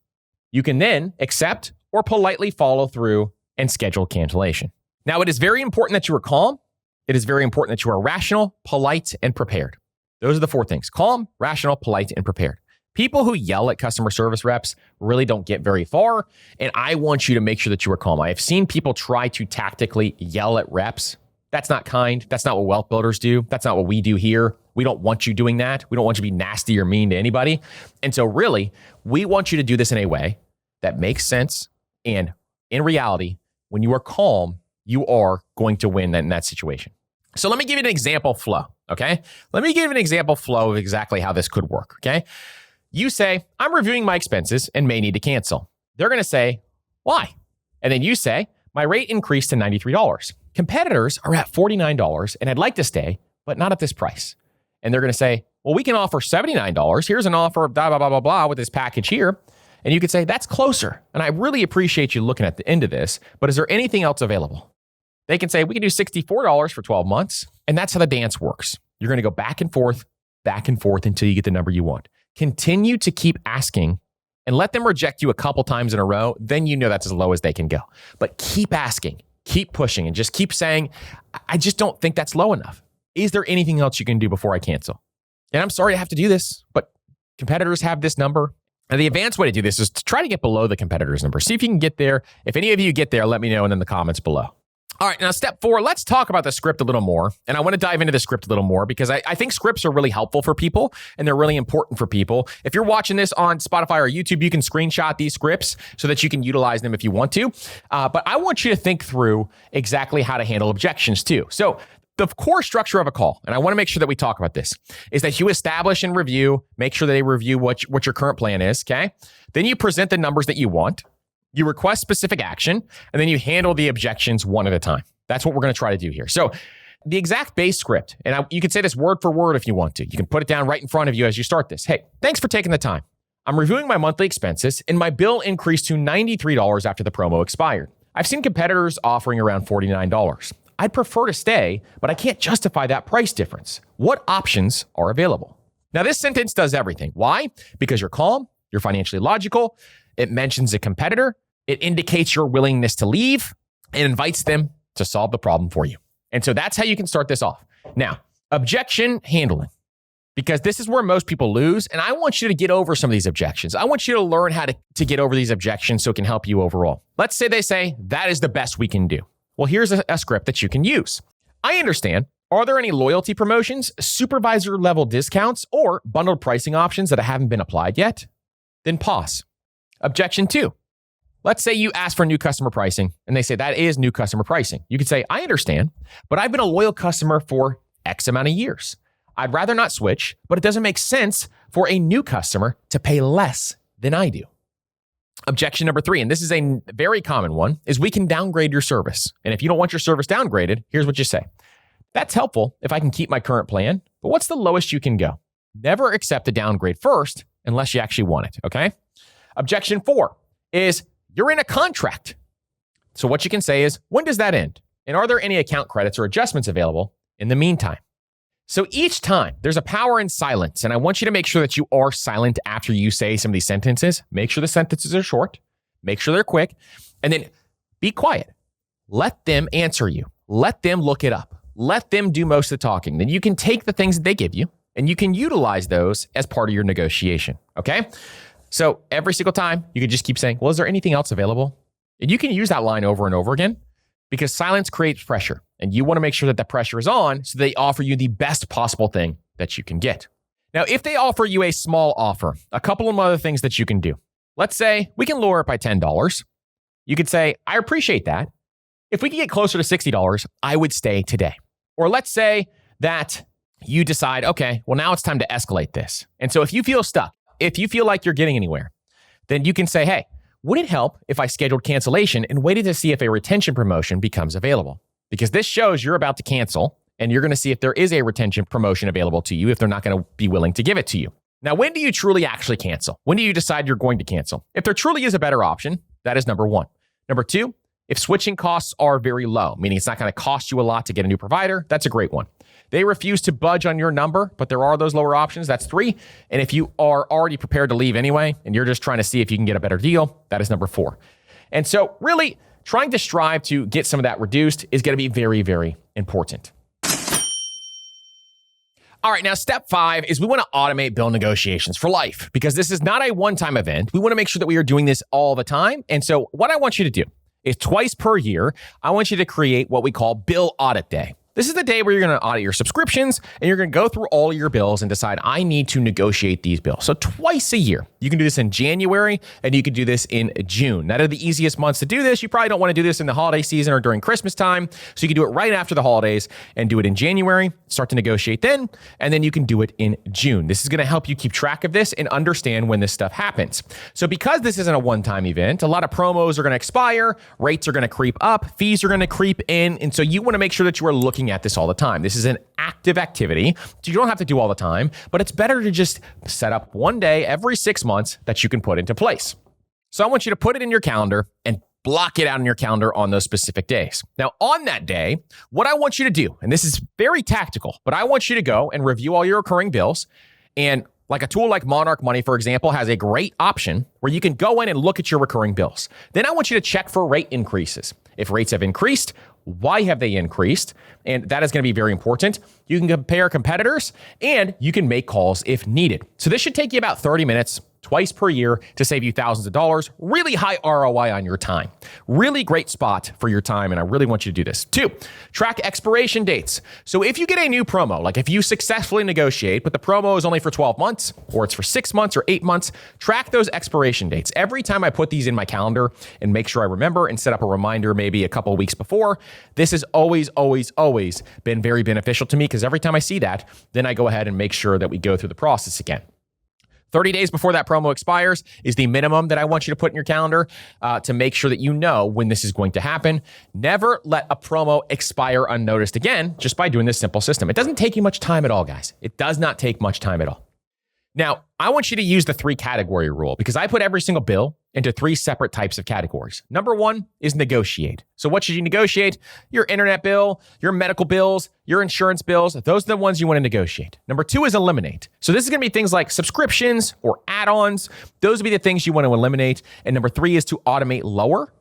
you can then accept or politely follow through and schedule cancellation. Now, it is very important that you are calm. It is very important that you are rational, polite, and prepared. Those are the 4 things: calm, rational, polite, and prepared. People who yell at customer service reps really don't get very far, and I want you to make sure that you are calm. I have seen people try to tactically yell at reps. That's not kind. That's not what wealth builders do. That's not what we do here. We don't want you doing that. We don't want you to be nasty or mean to anybody. And so really, we want you to do this in a way that makes sense. And in reality, when you are calm, you are going to win in that situation. So let me give you an example flow, okay? Let me give you an example flow of exactly how this could work, okay? You say, I'm reviewing my expenses and may need to cancel. They're going to say, why? And then you say, my rate increased to $93. Competitors are at $49 and I'd like to stay, but not at this price. And they're going to say, well, we can offer $79. Here's an offer of blah, blah, blah, blah, blah with this package here. And you could say, that's closer. And I really appreciate you looking at the end of this, but is there anything else available? They can say, we can do $64 for 12 months. And that's how the dance works. You're going to go back and forth until you get the number you want. Continue to keep asking and let them reject you a couple times in a row. Then you know that's as low as they can go. But keep asking, keep pushing, and just keep saying, I just don't think that's low enough. Is there anything else you can do before I cancel? And I'm sorry I have to do this, but competitors have this number. And the advanced way to do this is to try to get below the competitor's number. See if you can get there. If any of you get there, let me know in the comments below. All right, now step 4, let's talk about the script a little more. And I want to dive into the script a little more because I think scripts are really helpful for people and they're really important for people. If you're watching this on Spotify or YouTube, you can screenshot these scripts so that you can utilize them if you want to. But I want you to think through exactly how to handle objections too. So the core structure of a call, and I want to make sure that we talk about this, is that you establish and review, make sure that they review what your current plan is, okay? Then you present the numbers that you want. You request specific action, and then you handle the objections one at a time. That's what we're going to try to do here. So the exact base script, and you can say this word for word if you want to. You can put it down right in front of you as you start this. Hey, thanks for taking the time. I'm reviewing my monthly expenses, and my bill increased to $93 after the promo expired. I've seen competitors offering around $49. I'd prefer to stay, but I can't justify that price difference. What options are available? Now, this sentence does everything. Why? Because you're calm, you're financially logical, it mentions a competitor, it indicates your willingness to leave, and invites them to solve the problem for you. And so that's how you can start this off. Now, objection handling, because this is where most people lose. And I want you to get over some of these objections. I want you to learn how to get over these objections so it can help you overall. Let's say they say, that is the best we can do. Well, here's a script that you can use. I understand. Are there any loyalty promotions, supervisor level discounts, or bundled pricing options that haven't been applied yet? Then pause. Objection 2. Let's say you ask for new customer pricing and they say that is new customer pricing. You could say, I understand, but I've been a loyal customer for X amount of years. I'd rather not switch, but it doesn't make sense for a new customer to pay less than I do. Objection number 3, and this is a very common one, is we can downgrade your service. And if you don't want your service downgraded, here's what you say. That's helpful if I can keep my current plan, but what's the lowest you can go? Never accept a downgrade first unless you actually want it, okay? Objection 4 is you're in a contract. So what you can say is, when does that end? And are there any account credits or adjustments available in the meantime? So each time there's a power in silence, and I want you to make sure that you are silent after you say some of these sentences. Make sure the sentences are short, make sure they're quick, and then be quiet. Let them answer you. Let them look it up. Let them do most of the talking. Then you can take the things that they give you and you can utilize those as part of your negotiation, okay? So every single time you can just keep saying, well, is there anything else available? And you can use that line over and over again because silence creates pressure and you want to make sure that the pressure is on so they offer you the best possible thing that you can get. Now, if they offer you a small offer, a couple of other things that you can do. Let's say we can lower it by $10. You could say, I appreciate that. If we could get closer to $60, I would stay today. Or let's say that you decide, okay, well, now it's time to escalate this. And so if you feel stuck, if you feel like you're getting anywhere, then you can say, hey, would it help if I scheduled cancellation and waited to see if a retention promotion becomes available? Because this shows you're about to cancel and you're going to see if there is a retention promotion available to you if they're not going to be willing to give it to you. Now, when do you truly actually cancel? When do you decide you're going to cancel? If there truly is a better option, that is number 1. Number 2, If switching costs are very low, meaning it's not going to cost you a lot to get a new provider, that's a great one. They refuse to budge on your number, but there are those lower options. That's 3. And if you are already prepared to leave anyway, and you're just trying to see if you can get a better deal, that is number 4. And so really trying to strive to get some of that reduced is going to be very, very important. All right, now step 5 is we want to automate bill negotiations for life because this is not a one-time event. We want to make sure that we are doing this all the time. And so what I want you to do is twice per year, I want you to create what we call Bill Audit Day. This is the day where you're going to audit your subscriptions and you're going to go through all your bills and decide, I need to negotiate these bills. So twice a year. You can do this in January and you can do this in June. That are the easiest months to do this. You probably don't want to do this in the holiday season or during Christmas time. So you can do it right after the holidays and do it in January, start to negotiate then, and then you can do it in June. This is going to help you keep track of this and understand when this stuff happens. So because this isn't a one-time event, a lot of promos are going to expire, rates are going to creep up, fees are going to creep in. And so you want to make sure that you are looking at this all the time. This is an active activity, so you don't have to do all the time, but it's better to just set up one day every 6 months that you can put into place. So I want you to put it in your calendar and block it out in your calendar on those specific days. Now, on that day, what I want you to do, and this is very tactical, but I want you to go and review all your recurring bills. And like a tool like Monarch Money, for example, has a great option where you can go in and look at your recurring bills. Then I want you to check for rate increases. If rates have increased, why have they increased? And that is going to be very important. You can compare competitors and you can make calls if needed. So this should take you about 30 minutes twice per year to save you thousands of dollars. Really high ROI on your time. Really great spot for your time, and I really want you to do this. 2, track expiration dates. So if you get a new promo, like if you successfully negotiate, but the promo is only for 12 months, or it's for 6 months or 8 months, track those expiration dates. Every time I put these in my calendar and make sure I remember and set up a reminder maybe a couple of weeks before, this has always been very beneficial to me because every time I see that, then I go ahead and make sure that we go through the process again. 30 days before that promo expires is the minimum that I want you to put in your calendar to make sure that you know when this is going to happen. Never let a promo expire unnoticed again just by doing this simple system. It doesn't take you much time at all, guys. It does not take much time at all. Now, I want you to use the 3 category rule because I put every single bill into 3 separate types of categories. Number 1 is negotiate. So what should you negotiate? Your internet bill, your medical bills, your insurance bills. Those are the ones you want to negotiate. Number 2 is eliminate. So this is going to be things like subscriptions or add-ons. Those would be the things you want to eliminate. And number 3 is to automate lower.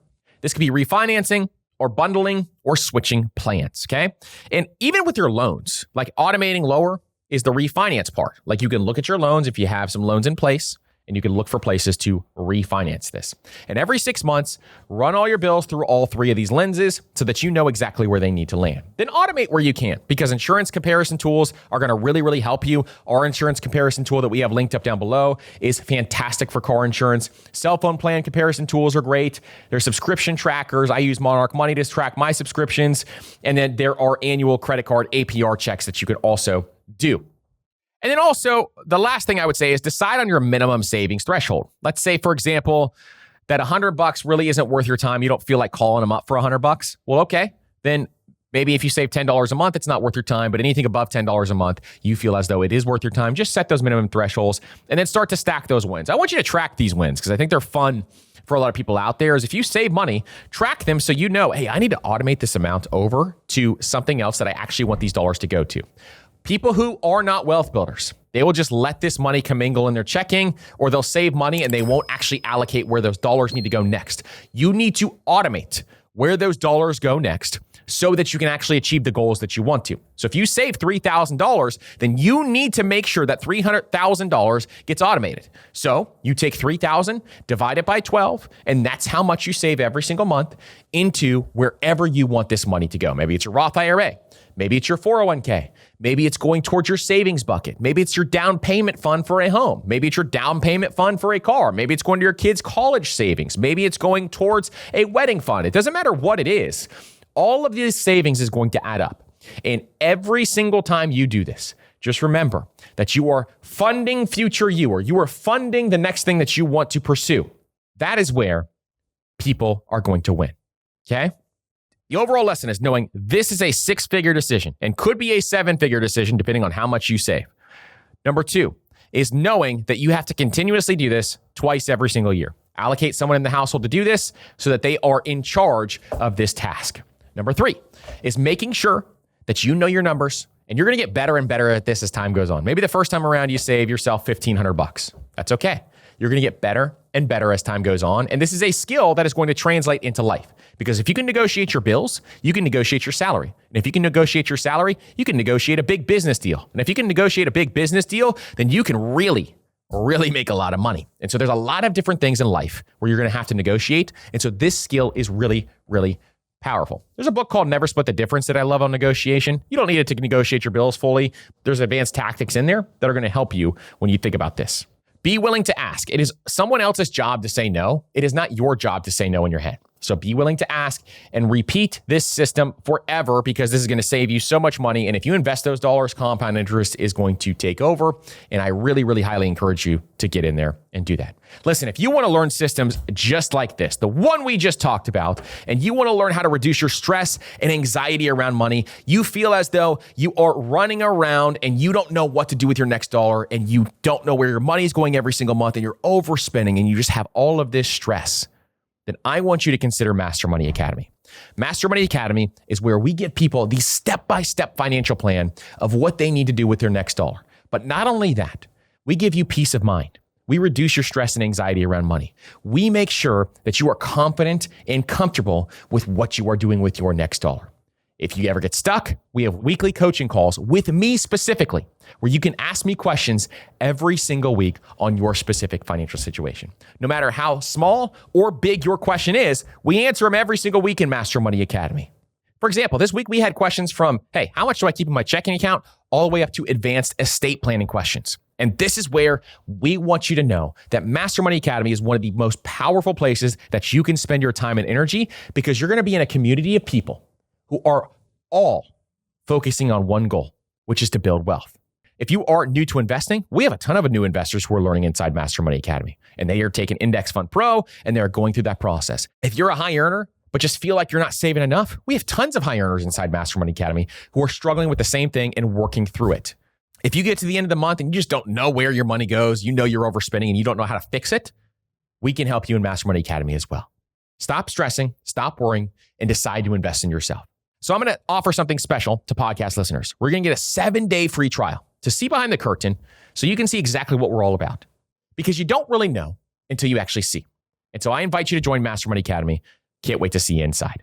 This could be refinancing or bundling or switching plans, okay? And even with your loans, like automating lower is the refinance part. Like you can look at your loans if you have some loans in place, and you can look for places to refinance this. And every 6 months, run all your bills through all 3 of these lenses so that you know exactly where they need to land. Then automate where you can, because insurance comparison tools are going to really help you. Our insurance comparison tool that we have linked up down below is fantastic for car insurance. Cell phone plan comparison tools are great. There's subscription trackers. I use Monarch Money to track my subscriptions. And then there are annual credit card APR checks that you could also do. And then also, the last thing I would say is decide on your minimum savings threshold. Let's say, for example, that $100 really isn't worth your time. You don't feel like calling them up for $100. Well, okay, then maybe if you save $10 a month, it's not worth your time. But anything above $10 a month, you feel as though it is worth your time. Just set those minimum thresholds and then start to stack those wins. I want you to track these wins because I think they're fun for a lot of people out there. Is if you save money, track them so you know, hey, I need to automate this amount over to something else that I actually want these dollars to go to. People who are not wealth builders, they will just let this money commingle in their checking, or they'll save money and they won't actually allocate where those dollars need to go next. You need to automate where those dollars go next so that you can actually achieve the goals that you want to. So if you save $3,000, then you need to make sure that $300,000 gets automated. So you take $3,000, divide it by 12, and that's how much you save every single month into wherever you want this money to go. Maybe it's your Roth IRA. Maybe it's your 401k. Maybe it's going towards your savings bucket. Maybe it's your down payment fund for a home. Maybe it's your down payment fund for a car. Maybe it's going to your kids' college savings. Maybe it's going towards a wedding fund. It doesn't matter what it is. All of these savings is going to add up. And every single time you do this, just remember that you are funding future you, or you are funding the next thing that you want to pursue. That is where people are going to win. Okay? The overall lesson is knowing this is a 6-figure decision and could be a 7-figure decision depending on how much you save. Number 2 is knowing that you have to continuously do this twice every single year. Allocate someone in the household to do this so that they are in charge of this task. Number 3 is making sure that you know your numbers, and you're going to get better and better at this as time goes on. Maybe the first time around you save yourself $1,500. That's okay. You're going to get better and better as time goes on. And this is a skill that is going to translate into life. Because if you can negotiate your bills, you can negotiate your salary. And if you can negotiate your salary, you can negotiate a big business deal. And if you can negotiate a big business deal, then you can really make a lot of money. And so there's a lot of different things in life where you're going to have to negotiate. And so this skill is really, really powerful. There's a book called Never Split the Difference that I love on negotiation. You don't need it to negotiate your bills fully. There's advanced tactics in there that are going to help you when you think about this. Be willing to ask. It is someone else's job to say no. It is not your job to say no in your head. So be willing to ask and repeat this system forever, because this is going to save you so much money. And if you invest those dollars, compound interest is going to take over. And I really, really highly encourage you to get in there and do that. Listen, if you want to learn systems just like this, the one we just talked about, and you want to learn how to reduce your stress and anxiety around money, you feel as though you are running around and you don't know what to do with your next dollar, and you don't know where your money is going every single month, and you're overspending, and you just have all of this stress, then I want you to consider Master Money Academy. Master Money Academy is where we give people the step-by-step financial plan of what they need to do with their next dollar. But not only that, we give you peace of mind. We reduce your stress and anxiety around money. We make sure that you are confident and comfortable with what you are doing with your next dollar. If you ever get stuck, we have weekly coaching calls with me specifically, where you can ask me questions every single week on your specific financial situation. No matter how small or big your question is, we answer them every single week in Master Money Academy. For example, this week we had questions from, hey, how much do I keep in my checking account, all the way up to advanced estate planning questions. And this is where we want you to know that Master Money Academy is one of the most powerful places that you can spend your time and energy, because you're going to be in a community of people who are all focusing on one goal, which is to build wealth. If you are new to investing, we have a ton of new investors who are learning inside Master Money Academy, and they are taking Index Fund Pro, and they're going through that process. If you're a high earner, but just feel like you're not saving enough, we have tons of high earners inside Master Money Academy who are struggling with the same thing and working through it. If you get to the end of the month and you just don't know where your money goes, you know you're overspending and you don't know how to fix it, we can help you in Master Money Academy as well. Stop stressing, stop worrying, and decide to invest in yourself. So I'm going to offer something special to podcast listeners. We're going to get a 7-day free trial to see behind the curtain so you can see exactly what we're all about, because you don't really know until you actually see. And so I invite you to join Master Money Academy. Can't wait to see you inside.